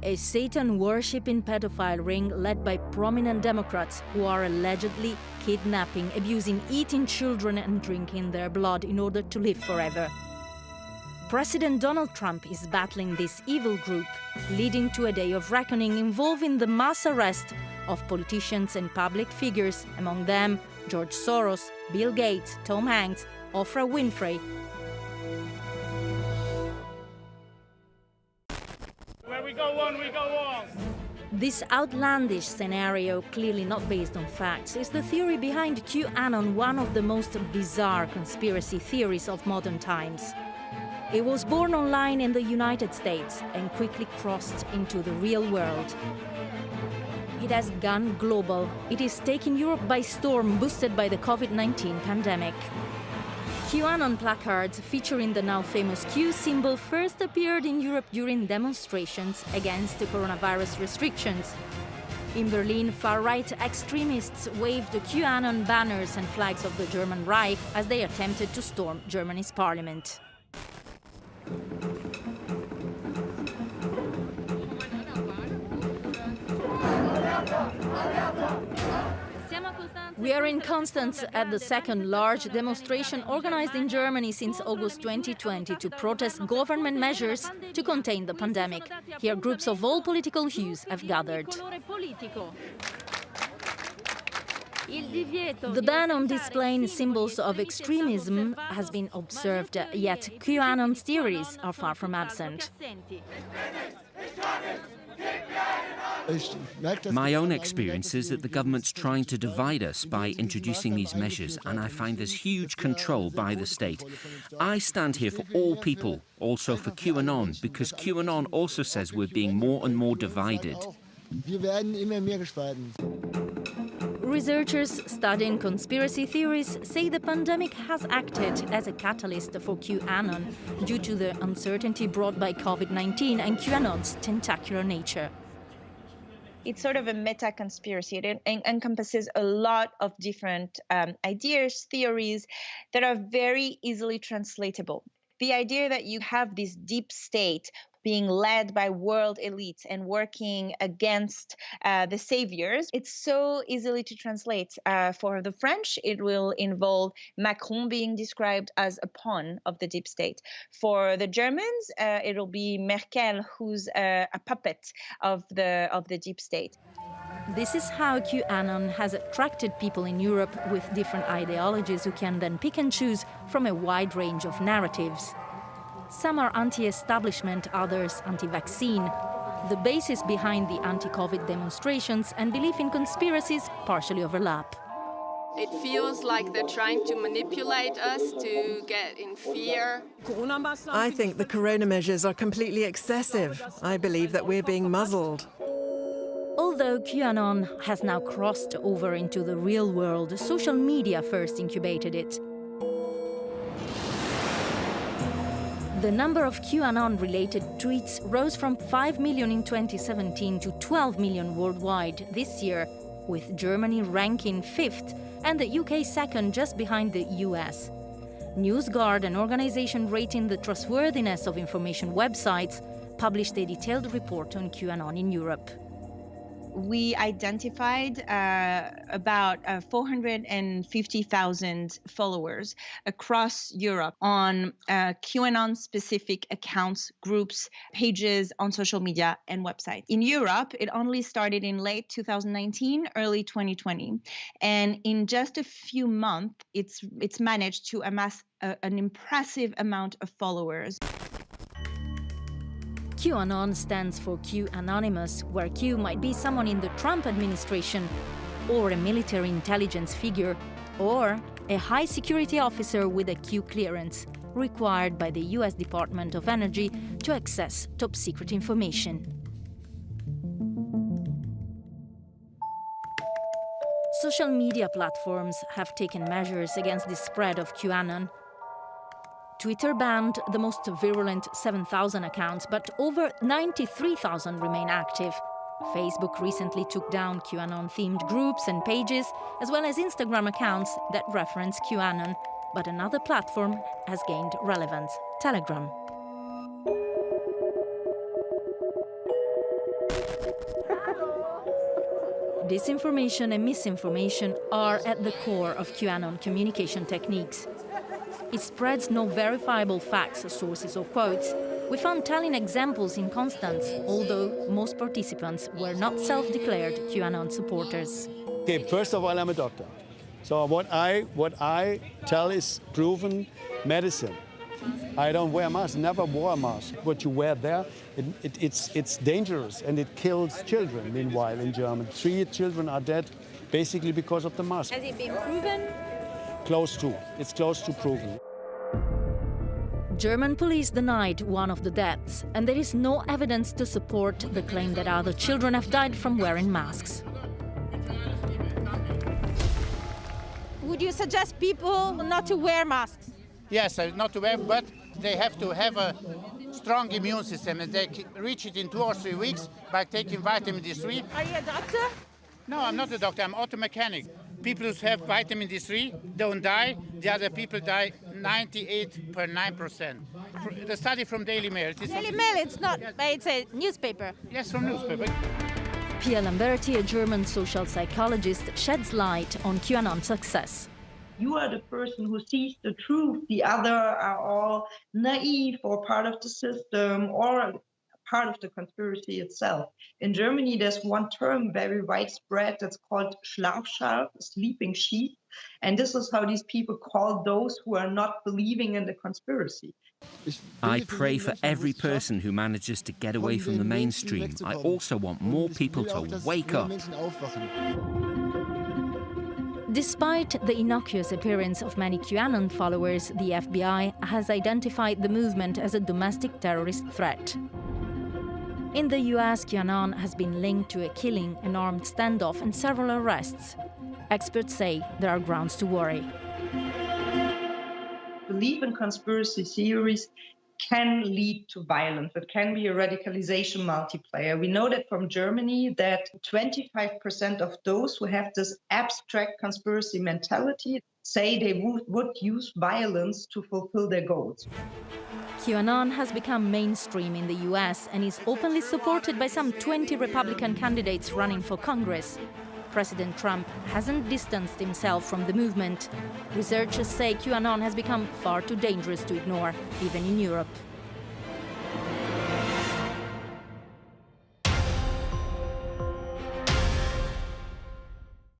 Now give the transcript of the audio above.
a Satan-worshipping pedophile ring led by prominent Democrats who are allegedly kidnapping, abusing, eating children and drinking their blood in order to live forever. President Donald Trump is battling this evil group, leading to a day of reckoning involving the mass arrest of politicians and public figures, among them George Soros, Bill Gates, Tom Hanks, Oprah Winfrey. Where we go on, we go on. This outlandish scenario, clearly not based on facts, is the theory behind QAnon, one of the most bizarre conspiracy theories of modern times. It was born online in the United States and quickly crossed into the real world. It has gone global. It is taking Europe by storm, boosted by the COVID-19 pandemic. QAnon placards featuring the now famous Q symbol first appeared in Europe during demonstrations against the coronavirus restrictions. In Berlin, far-right extremists waved the QAnon banners and flags of the German Reich as they attempted to storm Germany's parliament. We are in Constance at the second large demonstration organized in Germany since August 2020 to protest government measures to contain the pandemic. Here, groups of all political hues have gathered. The ban on displaying symbols of extremism has been observed, yet QAnon's theories are far from absent. My own experience is that the government's trying to divide us by introducing these measures, and I find there's huge control by the state. I stand here for all people, also for QAnon, because QAnon also says we're being more and more divided. Researchers studying conspiracy theories say the pandemic has acted as a catalyst for QAnon due to the uncertainty brought by COVID-19 and QAnon's tentacular nature. It's sort of a meta-conspiracy. It encompasses a lot of different ideas, theories that are very easily translatable. The idea that you have this deep state being led by world elites and working against the saviors, it's so easily to translate. For the French, it will involve Macron being described as a pawn of the deep state. For the Germans, it'll be Merkel, who's a puppet of the deep state. This is how QAnon has attracted people in Europe with different ideologies who can then pick and choose from a wide range of narratives. Some are anti-establishment, others anti-vaccine. The basis behind the anti-COVID demonstrations and belief in conspiracies partially overlap. It feels like they're trying to manipulate us to get in fear. I think the corona measures are completely excessive. I believe that we're being muzzled. Although QAnon has now crossed over into the real world, social media first incubated it. The number of QAnon-related tweets rose from 5 million in 2017 to 12 million worldwide this year, with Germany ranking 5th and the UK second, just behind the US. NewsGuard, an organization rating the trustworthiness of information websites, published a detailed report on QAnon in Europe. We identified about 450,000 followers across Europe on QAnon-specific accounts, groups, pages on social media and websites. In Europe, it only started in late 2019, early 2020. And in just a few months, it's managed to amass an impressive amount of followers. QAnon stands for Q Anonymous, where Q might be someone in the Trump administration, or a military intelligence figure, or a high security officer with a Q clearance, required by the US Department of Energy to access top secret information. Social media platforms have taken measures against the spread of QAnon. Twitter banned the most virulent 7,000 accounts, but over 93,000 remain active. Facebook recently took down QAnon-themed groups and pages, as well as Instagram accounts that reference QAnon. But another platform has gained relevance: Telegram. Disinformation and misinformation are at the core of QAnon communication techniques. It spreads no verifiable facts, sources or quotes. We found telling examples in Constance, although most participants were not self-declared QAnon supporters. Okay, first of all, I'm a doctor. So what I tell is proven medicine. I don't wear a mask, never wore a mask. What you wear there, it's dangerous and it kills children, meanwhile, in Germany. 3 children are dead basically because of the mask. Has it been proven? Close to. It's close to proven. German police denied one of the deaths, and there is no evidence to support the claim that other children have died from wearing masks. Would you suggest people not to wear masks? Yes, not to wear, but they have to have a strong immune system, and they reach it in 2 or 3 weeks by taking vitamin D3. Are you a doctor? No, I'm not a doctor, I'm auto mechanic. People who have vitamin D3 don't die, the other people die 98.9%. The study from Daily Mail. Daily Mail, it's not, it's a newspaper. Yes, from newspaper. Pia Lamberti, a German social psychologist, sheds light on QAnon's success. You are the person who sees the truth. The other are all naive or part of the system or part of the conspiracy itself. In Germany, there's one term very widespread that's called Schlafschaf, sleeping sheep. And this is how these people call those who are not believing in the conspiracy. I pray for every person who manages to get away from the mainstream. I also want more people to wake up. Despite the innocuous appearance of many QAnon followers, the FBI has identified the movement as a domestic terrorist threat. In the US, QAnon has been linked to a killing, an armed standoff, and several arrests. Experts say there are grounds to worry. Belief in conspiracy theories can lead to violence. It can be a radicalization multiplier. We know that from Germany that 25% of those who have this abstract conspiracy mentality say they would use violence to fulfill their goals. QAnon has become mainstream in the US and is openly supported by some 20 Republican candidates running for Congress. President Trump hasn't distanced himself from the movement. Researchers say QAnon has become far too dangerous to ignore, even in Europe.